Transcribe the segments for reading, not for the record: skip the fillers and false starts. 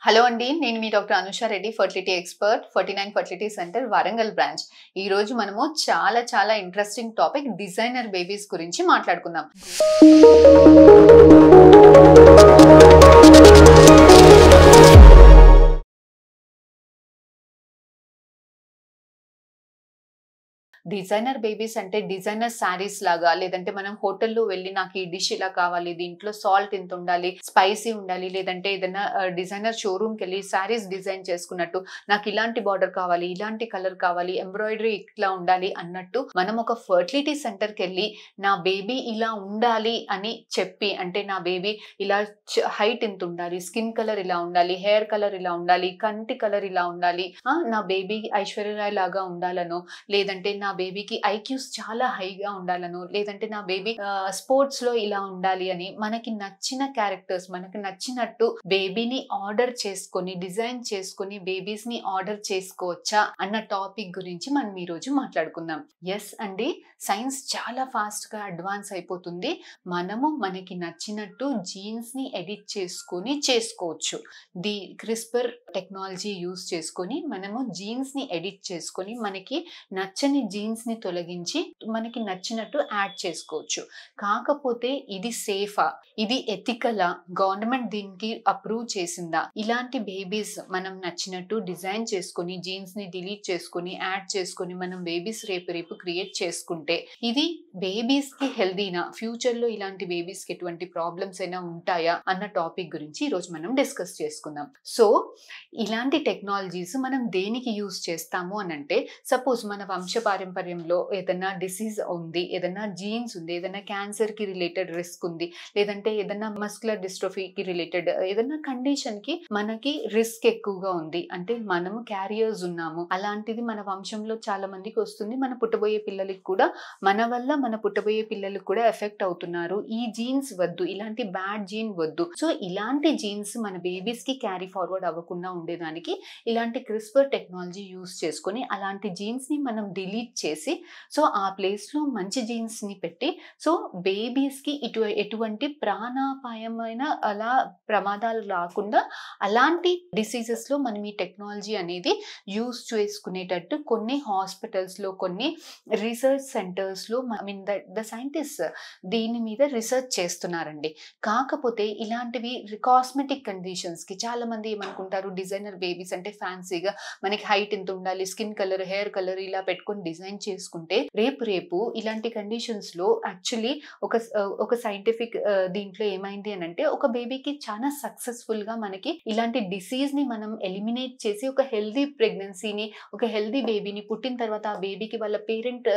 Hello అండి. నేను మీ doctor Anusha Reddy, fertility expert, 49 fertility center Warangal branch. ఈరోజు మనము చాలా ఇంట్రెస్టింగ్ టాపిక్ డిజైనర్ బేబీస్ గురించి మాట్లాడుకుందాం. డిజైనర్ బేబీస్ అంటే డిజైనర్ శారీస్ లాగా, లేదంటే మనం హోటల్లో వెళ్ళి నాకు ఈ డిష్ ఇలా కావాలి, దీంట్లో సాల్ట్ ఇంత ఉండాలి, స్పైసీ ఉండాలి, లేదంటే ఏదైనా డిజైనర్ షోరూమ్కి వెళ్ళి శారీస్ డిజైన్ చేసుకున్నట్టు నాకు ఇలాంటి బార్డర్ కావాలి, ఇలాంటి కలర్ కావాలి, ఎంబ్రాయిడరీ ఇట్లా ఉండాలి అన్నట్టు మనం ఒక ఫర్టిలిటీ సెంటర్కి వెళ్ళి నా బేబీ ఇలా ఉండాలి అని చెప్పి, అంటే నా బేబీ ఇలా హైట్ ఇంత ఉండాలి, స్కిన్ కలర్ ఇలా ఉండాలి, హెయిర్ కలర్ ఇలా ఉండాలి, కంటి కలర్ ఇలా ఉండాలి, నా బేబీ ఐశ్వర్యరాయ్ లాగా ఉండాలనో, లేదంటే నా బేబీకి ఐక్యూస్ చాలా హైగా ఉండాలను, లేదంటే నా బేబీ స్పోర్ట్స్ లో ఇలా ఉండాలి అని మనకి నచ్చిన క్యారెక్టర్స్, మనకి నచ్చినట్టు బేబీని ఆర్డర్ చేసుకొని, డిజైన్ చేసుకొని బేబీస్ ని ఆర్డర్ చేసుకోవచ్చా అన్న టాపిక్ గురించి మనం ఈ రోజు మాట్లాడుకుందాం. ఎస్ అండి, సైన్స్ చాలా ఫాస్ట్ గా అడ్వాన్స్ అయిపోతుంది. మనము మనకి నచ్చినట్టు జీన్స్ ని ఎడిట్ చేసుకొని చేసుకోవచ్చు. ది క్రిస్పర్ టెక్నాలజీ యూస్ చేసుకొని మనము జీన్స్ ని ఎడిట్ చేసుకొని మనకి నచ్చని జీన్స్ ని తొలగించి మనకి నచ్చినట్టు యాడ్ చేసుకోవచ్చు. కాకపోతే ఇది సేఫా, ఇది ఎథికలా, గవర్నమెంట్ దీనికి అప్రూవ్ చేసిందా, ఇలాంటి బేబీస్ మనం నచ్చినట్టు డిజైన్ చేసుకొని జీన్స్ ని డిలీట్ చేసుకొని యాడ్ చేసుకొని మనం బేబీస్ రేపు క్రియేట్ చేసుకుంటే ఇది బేబీస్ కి హెల్దీనా, ఫ్యూచర్ లో ఇలాంటి బేబీస్ కి ఎటువంటి ప్రాబ్లమ్స్ అయినా ఉంటాయా అన్న టాపిక్ గురించి ఈ రోజు మనం డిస్కస్ చేసుకుందాం. సో ఇలాంటి టెక్నాలజీస్ మనం దేనికి యూజ్ చేస్తాము అని అంటే, సపోజ్ మన వంశపారంపర్యంలో ఏదైనా డిసీజ్ ఉంది, ఏదైనా జీన్స్ ఉంది, ఏదైనా క్యాన్సర్ కి రిలేటెడ్ రిస్క్ ఉంది, లేదంటే ఏదైనా మస్కులర్ డిస్ట్రోఫీకి రిలేటెడ్ ఏదైనా కండిషన్ కి మనకి రిస్క్ ఎక్కువగా ఉంది, అంటే మనము క్యారియర్స్ ఉన్నాము, అలాంటిది మన వంశంలో చాలా మందికి వస్తుంది, మన పుట్టబోయే పిల్లలకి కూడా, మన వల్ల మన పుట్టబోయే పిల్లలకు కూడా ఎఫెక్ట్ అవుతున్నారు, ఈ జీన్స్ వద్దు, ఇలాంటి బ్యాడ్ జీన్ వద్దు. సో ఇలాంటి జీన్స్ మన బేబీస్ కి క్యారీ ఫార్వర్డ్ అవ్వకుండా ఉండేదానికి ఇలాంటి క్రిస్పర్ టెక్నాలజీ యూస్ చేసుకొని అలాంటి జీన్స్ ని మనం డిలీట్ చేసి, సో ఆ ప్లేస్ లో మంచి జీన్స్ ని పెట్టి, సో బేబీస్ కి ఎటువంటి ప్రాణాపాయమైన అలా ప్రమాదాలు రాకుండా అలాంటి డిసీజెస్ లో మనం ఈ టెక్నాలజీ అనేది యూస్ చేసుకునేటట్టు కొన్ని హాస్పిటల్స్ లో, కొన్ని రీసెర్చ్ సెంటర్స్ లో ద సైంటిస్ట్ దీని మీద రీసెర్చ్ చేస్తున్నారండి. కాకపోతే ఇలాంటివి కాస్మెటిక్ కండిషన్స్ కి చాలా మంది ఏమనుకుంటారు, డిజైనర్ బేబీస్ అంటే ఫ్యాన్సీగా మనకి హైట్ ఎంత ఉండాలి, స్కిన్ కలర్, హెయిర్ కలర్ ఇలా పెట్టుకొని డిజైన్ చేసుకుంటే రేపు ఇలాంటి కండిషన్స్ లో యాక్చువల్లీ ఒక సైంటిఫిక్ దీంట్లో ఏమైంది అని అంటే, ఒక బేబీకి చాలా సక్సెస్ఫుల్ గా మనకి ఇలాంటి డిసీజ్ ని మనం ఎలిమినేట్ చేసి ఒక హెల్దీ ప్రెగ్నెన్సీని, ఒక హెల్దీ బేబీని పుట్టిన తర్వాత ఆ బేబీకి వాళ్ళ పేరెంట్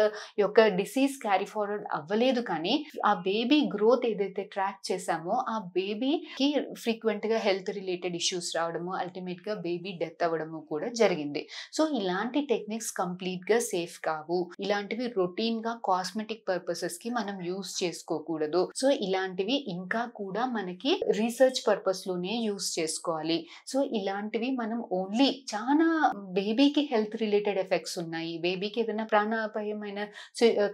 యొక్క డిసీజ్ క్యారీ ఫార్వర్డ్ అవ్వలేదు, కానీ ఆ బేబీ గ్రోత్ ఏదైతే ట్రాక్ చేసామో ఆ బేబీకి ఫ్రీక్వెంట్ గా హెల్త్ రిలేటెడ్ ఇష్యూస్ రావడము, అల్టిమేట్ గా బేబీ డెత్ అవ్వడము కూడా జరిగింది. సో ఇలాంటి టెక్నిక్స్ కంప్లీట్ గా సేఫ్ కావు. ఇలాంటివి రొటీన్ గా కాస్మెటిక్ పర్పసెస్ కి మనం యూస్ చేసుకోకూడదు. సో ఇలాంటివి ఇంకా కూడా మనకి రీసెర్చ్ పర్పస్ లోనే యూస్ చేసుకోవాలి. సో ఇలాంటివి మనం ఓన్లీ చాలా బేబీకి హెల్త్ రిలేటెడ్ ఎఫెక్ట్స్ ఉన్నాయి, బేబీకి ఏదైనా ప్రాణాపాయమైన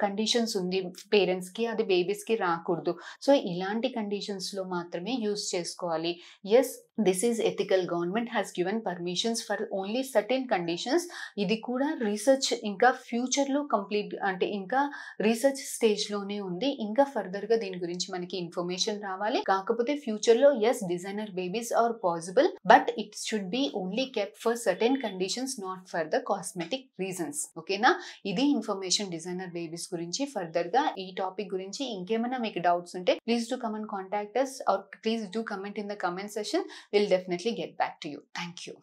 కండిషన్స్ ఉంది పేరెంట్స్ కి, అది బేబీస్ కి రాకూడదు. సో ఇలాంటి కండిషన్స్ లో మాత్రమే యూస్ చేసుకోవాలి. Yes, this is ethical. Government has given permissions for only certain conditions. ఇది కూడా రీసెర్చ్ ఇంకా ఫ్యూచర్ లో కంప్లీట్, అంటే ఇంకా రీసెర్చ్ స్టేజ్ లోనే ఉంది. ఇంకా ఫర్దర్ గా దీని గురించి మనకి ఇన్ఫర్మేషన్ రావాలి. కాకపోతే ఫ్యూచర్ లో yes, designer babies are possible, but it should be only kept for certain conditions, not for the cosmetic reasons. ఓకేనా? ఇది ఇన్ఫర్మేషన్ డిజైనర్ బేబీస్ గురించి. ఫర్దర్ గా ఈ టాపిక్ గురించి ఇంకేమైనా మీకు డౌట్స్ ఉంటే please do come and contact us, or please do comment in the comment section. We'll definitely get back to you. Thank you.